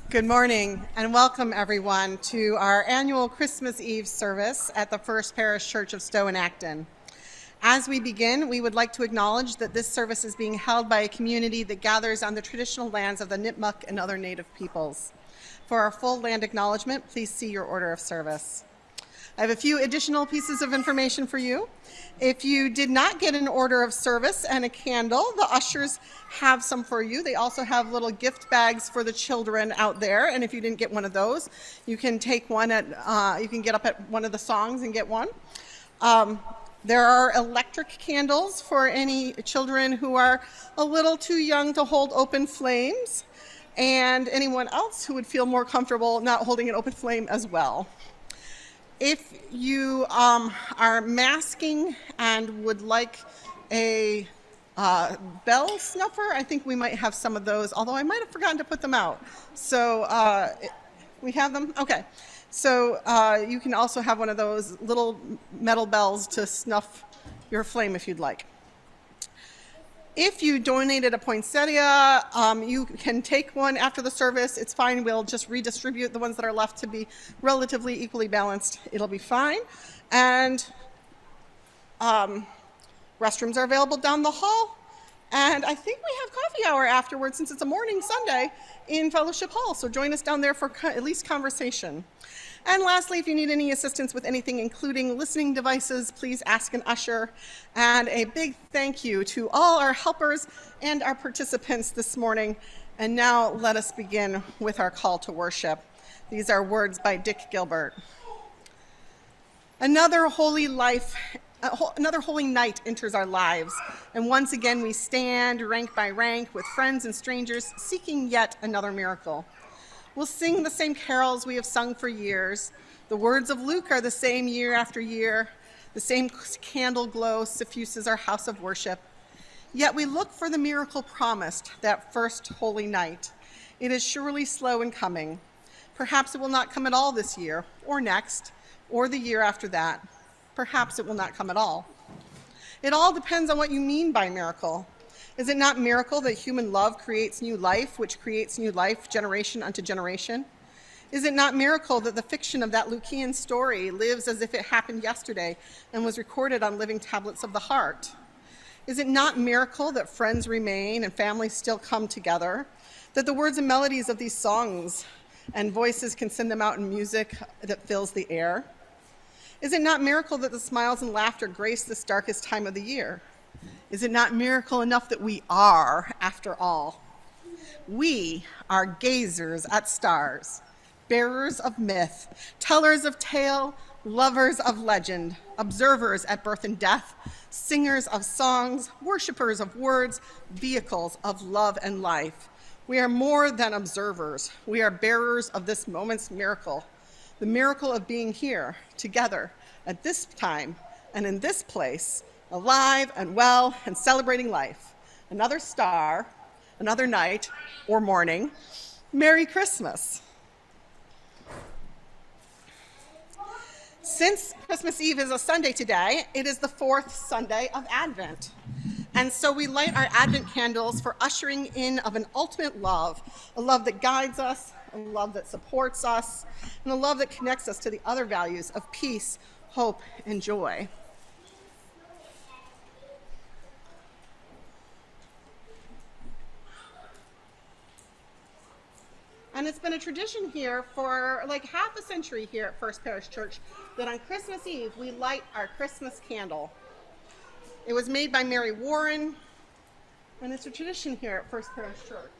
Good morning and welcome everyone to our annual Christmas Eve service at the First Parish Church of Stowe and Acton. As we begin, we would like to acknowledge that this service is being held by a community that gathers on the traditional lands of the Nipmuc and other native peoples. For our full land acknowledgement, please see your order of service. I have a few additional pieces of information for you. If you did not get an order of service and a candle, the ushers have some for you. They also have little gift bags for the children out there, and if you didn't get one of those, you can take one you can get up at one of the songs and get one. There are electric candles for any children who are a little too young to hold open flames, and anyone else who would feel more comfortable not holding an open flame as well. If you are masking and would like a bell snuffer, I think we might have some of those, although I might have forgotten to put them out. So we have them? Okay. So you can also have one of those little metal bells to snuff your flame if you'd like. If you donated a poinsettia, you can take one after the service. It's fine. We'll just redistribute the ones that are left to be relatively equally balanced. It'll be fine. And restrooms are available down the hall. And I think we have coffee hour afterwards since it's a morning Sunday in Fellowship Hall. So join us down there for at least conversation. And lastly, if you need any assistance with anything, including listening devices, please ask an usher. And a big thank you to all our helpers and our participants this morning. And now let us begin with our call to worship. These are words by Dick Gilbert. Another holy night enters our lives, and once again we stand rank by rank with friends and strangers seeking yet another miracle. We'll sing the same carols we have sung for years. The words of Luke are the same year after year. The same candle glow suffuses our house of worship. Yet we look for the miracle promised that first holy night. It is surely slow in coming. Perhaps it will not come at all this year, or next, or the year after that. Perhaps it will not come at all. It all depends on what you mean by miracle. Is it not miracle that human love creates new life, which creates new life generation unto generation? Is it not miracle that the fiction of that Lucian story lives as if it happened yesterday and was recorded on living tablets of the heart? Is it not miracle that friends remain and families still come together, that the words and melodies of these songs and voices can send them out in music that fills the air? Is it not miracle that the smiles and laughter grace this darkest time of the year? Is it not miracle enough that we are, after all? We are gazers at stars, bearers of myth, tellers of tale, lovers of legend, observers at birth and death, singers of songs, worshipers of words, vehicles of love and life. We are more than observers. We are bearers of this moment's miracle, the miracle of being here together at this time and in this place, alive and well and celebrating life. Another star, another night or morning. Merry Christmas. Since Christmas Eve is a Sunday today, it is the fourth Sunday of Advent. And so we light our Advent candles for ushering in of an ultimate love, a love that guides us, a love that supports us, and a love that connects us to the other values of peace, hope, and joy. And it's been a tradition here for like half a century here at First Parish Church that on Christmas Eve we light our Christmas candle. It was made by Mary Warren, and it's a tradition here at First Parish Church.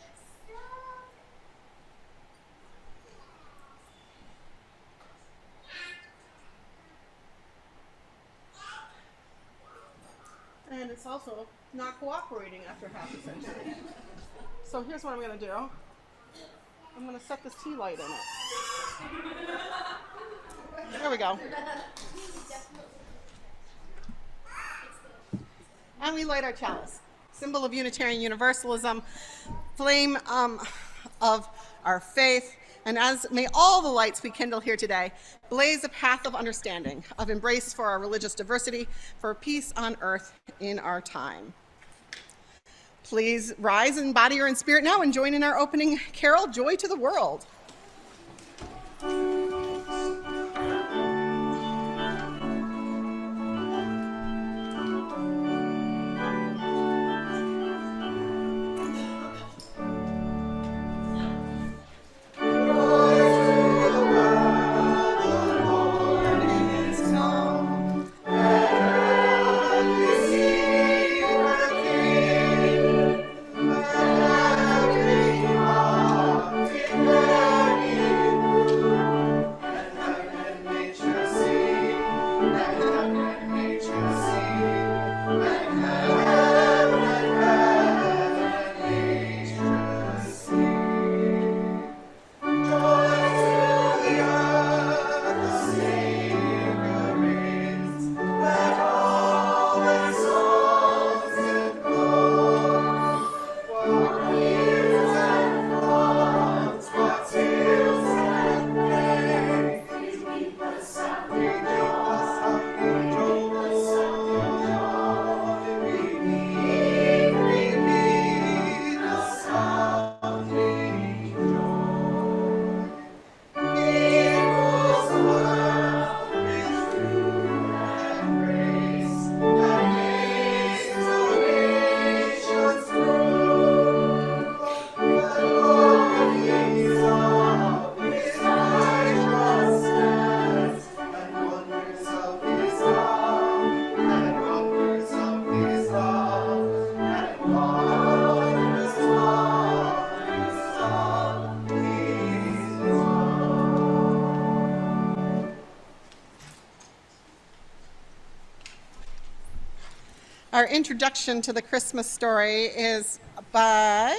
And it's also not cooperating after half a century. So here's what I'm going to do. I'm going to set this tea light in it. There we go. And we light our chalice, symbol of Unitarian Universalism, flame of our faith. And as may all the lights we kindle here today blaze a path of understanding, of embrace for our religious diversity, for peace on earth in our time. Please rise in body or in spirit now and join in our opening carol, Joy to the World. Our introduction to the Christmas story is by,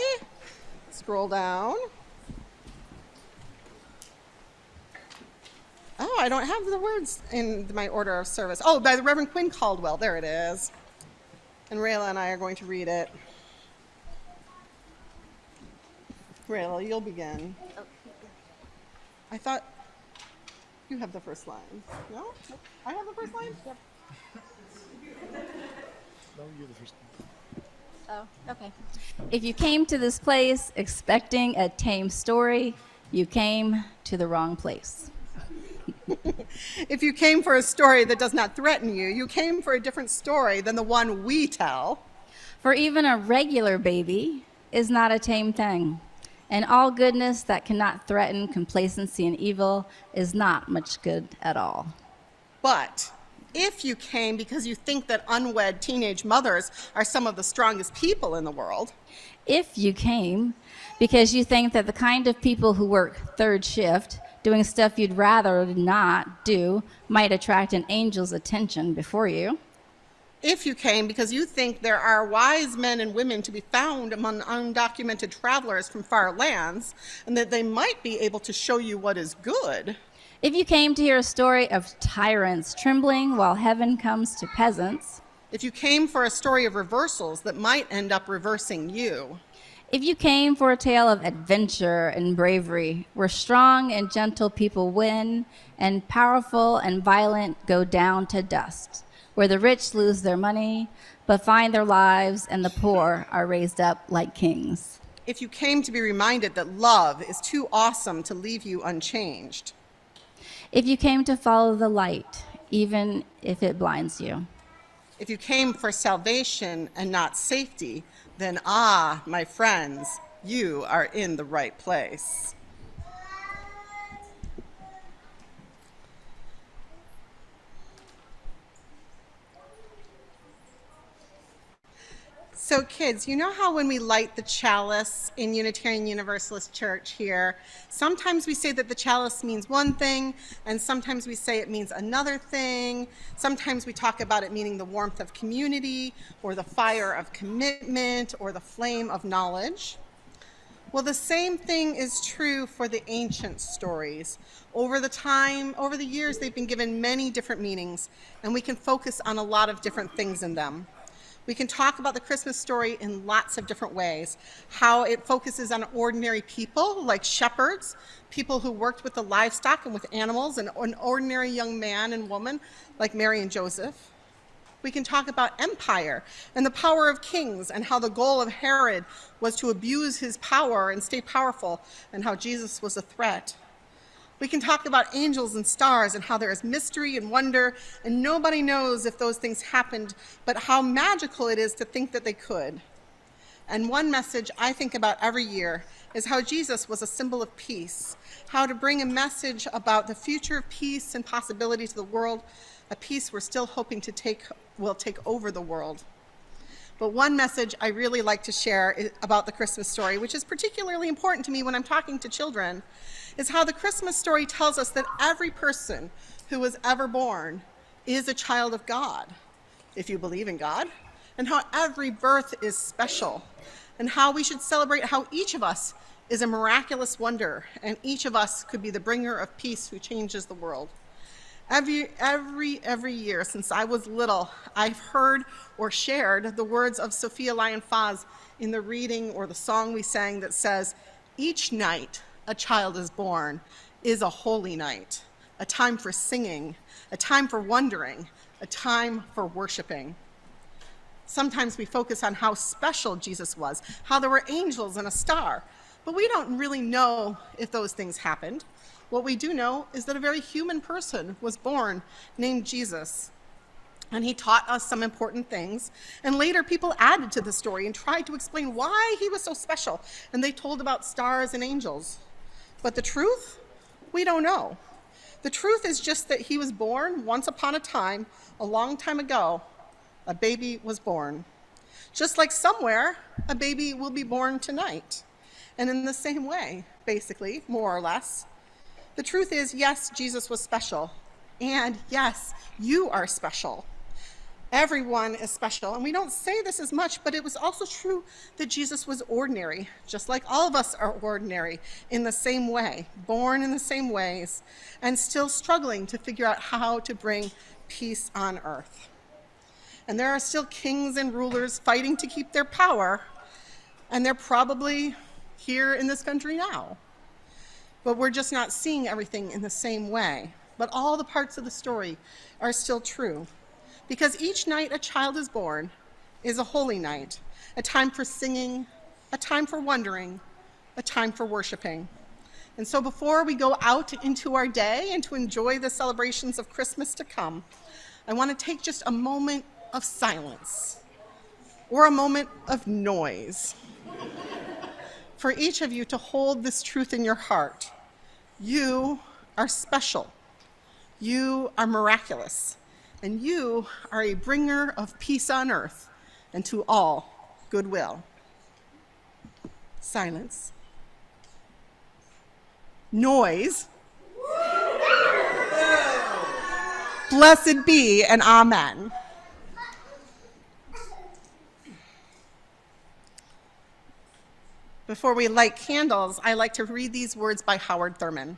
scroll down. Oh, I don't have the words in my order of service. Oh, by the Reverend Quinn Caldwell. There it is. And Rayla and I are going to read it. Rayla, you'll begin. I thought you have the first line. No? I have the first line? Yep. No, you're the first line. Oh, okay. If you came to this place expecting a tame story, you came to the wrong place. If you came for a story that does not threaten you, you came for a different story than the one we tell. For even a regular baby is not a tame thing, and all goodness that cannot threaten complacency and evil is not much good at all. But if you came because you think that unwed teenage mothers are some of the strongest people in the world, If you came because you think that the kind of people who work third shift, doing stuff you'd rather not do, might attract an angel's attention before you, if you came because you think there are wise men and women to be found among undocumented travelers from far lands, and that they might be able to show you what is good, if you came to hear a story of tyrants trembling while heaven comes to peasants, if you came for a story of reversals that might end up reversing you, if you came for a tale of adventure and bravery, where strong and gentle people win, and powerful and violent go down to dust, where the rich lose their money, but find their lives, and the poor are raised up like kings. if you came to be reminded that love is too awesome to leave you unchanged, If you came to follow the light, even if it blinds you. if you came for salvation and not safety, then my friends, you are in the right place. So kids, you know how when we light the chalice in Unitarian Universalist Church here, sometimes we say that the chalice means one thing, and sometimes we say it means another thing. Sometimes we talk about it meaning the warmth of community, or the fire of commitment, or the flame of knowledge. Well, the same thing is true for the ancient stories. Over the years, they've been given many different meanings, and we can focus on a lot of different things in them. We can talk about the Christmas story in lots of different ways. How it focuses on ordinary people like shepherds, people who worked with the livestock and with animals, and an ordinary young man and woman like Mary and Joseph. We can talk about empire and the power of kings, and how the goal of Herod was to abuse his power and stay powerful, and how Jesus was a threat. We can talk about angels and stars, and how there is mystery and wonder, and nobody knows if those things happened, but how magical it is to think that they could. And one message I think about every year is how Jesus was a symbol of peace, how to bring a message about the future of peace and possibility to the world, a peace we're still hoping will take over the world. But one message I really like to share about the Christmas story, which is particularly important to me when I'm talking to children, is how the Christmas story tells us that every person who was ever born is a child of God, if you believe in God, and how every birth is special, and how we should celebrate how each of us is a miraculous wonder, and each of us could be the bringer of peace who changes the world. Every year since I was little, I've heard or shared the words of Sophia Lyon-Faz in the reading or the song we sang that says, "Each night a child is born is a holy night, a time for singing, a time for wondering, a time for worshiping." Sometimes we focus on how special Jesus was, how there were angels and a star, but we don't really know if those things happened. What we do know is that a very human person was born named Jesus, and he taught us some important things, and later people added to the story and tried to explain why he was so special, and they told about stars and angels. But the truth, we don't know. The truth is just that he was born once upon a time, a long time ago. A baby was born. Just like somewhere, a baby will be born tonight. And in the same way, basically, more or less, the truth is, yes, Jesus was special. And yes, you are special. Everyone is special. And we don't say this as much, but it was also true that Jesus was ordinary, just like all of us are ordinary in the same way, born in the same ways, and still struggling to figure out how to bring peace on earth. And there are still kings and rulers fighting to keep their power, and they're probably here in this country now. But we're just not seeing everything in the same way. But all the parts of the story are still true. Because each night a child is born is a holy night, a time for singing, a time for wondering, a time for worshiping. And so before we go out into our day and to enjoy the celebrations of Christmas to come, I want to take just a moment of silence or a moment of noise for each of you to hold this truth in your heart. You are special. You are miraculous. And you are a bringer of peace on earth and to all goodwill. Silence. Noise. Blessed be and amen. Before we light candles, I like to read these words by Howard Thurman.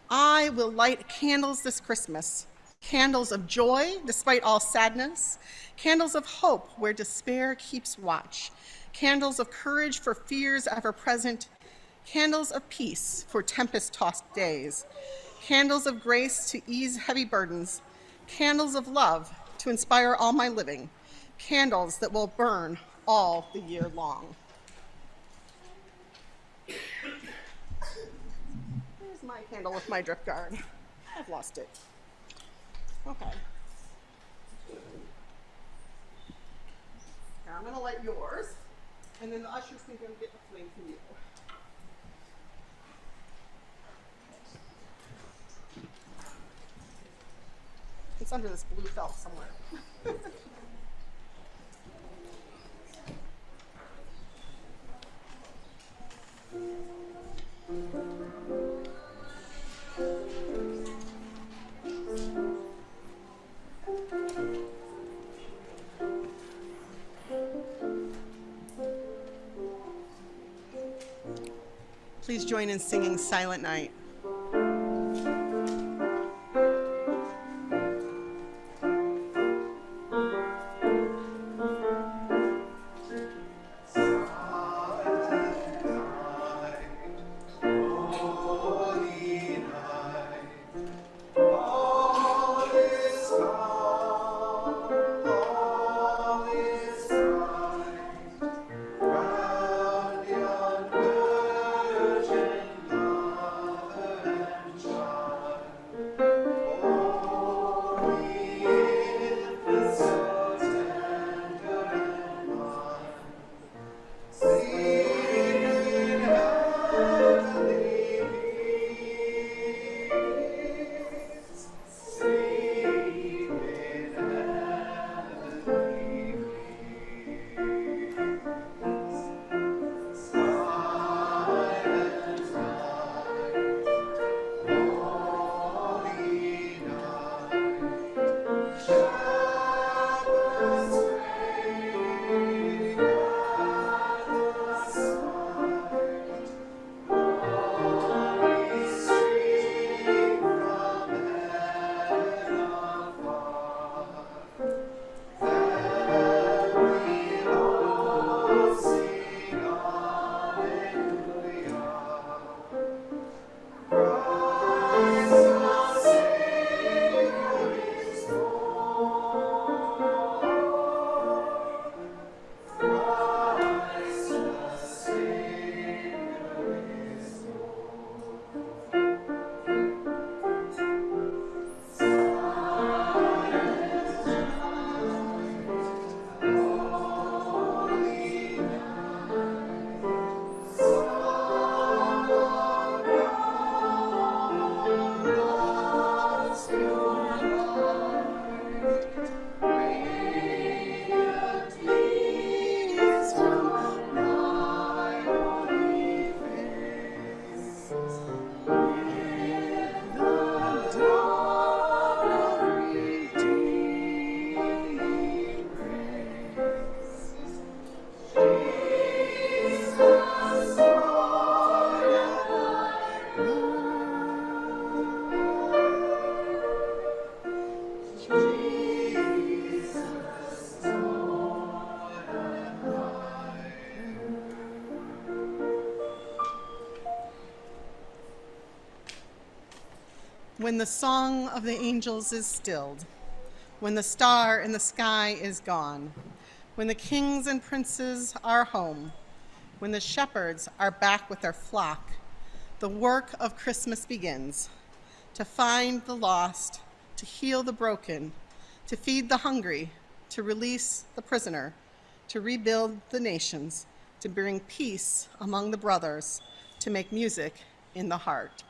I will light candles this Christmas. Candles of joy, despite all sadness. Candles of hope, where despair keeps watch. Candles of courage for fears ever present. Candles of peace for tempest-tossed days. Candles of grace to ease heavy burdens. Candles of love to inspire all my living. Candles that will burn all the year long. Here's my candle with my drip guard. I've lost it. Okay. Now I'm going to light yours, and then the ushers can go get the flame from you. It's under this blue felt somewhere. Please join in singing Silent Night. when the song of the angels is stilled, when the star in the sky is gone, when the kings and princes are home, when the shepherds are back with their flock, the work of Christmas begins, to find the lost, to heal the broken, to feed the hungry, to release the prisoner, to rebuild the nations, to bring peace among the brothers, to make music in the heart.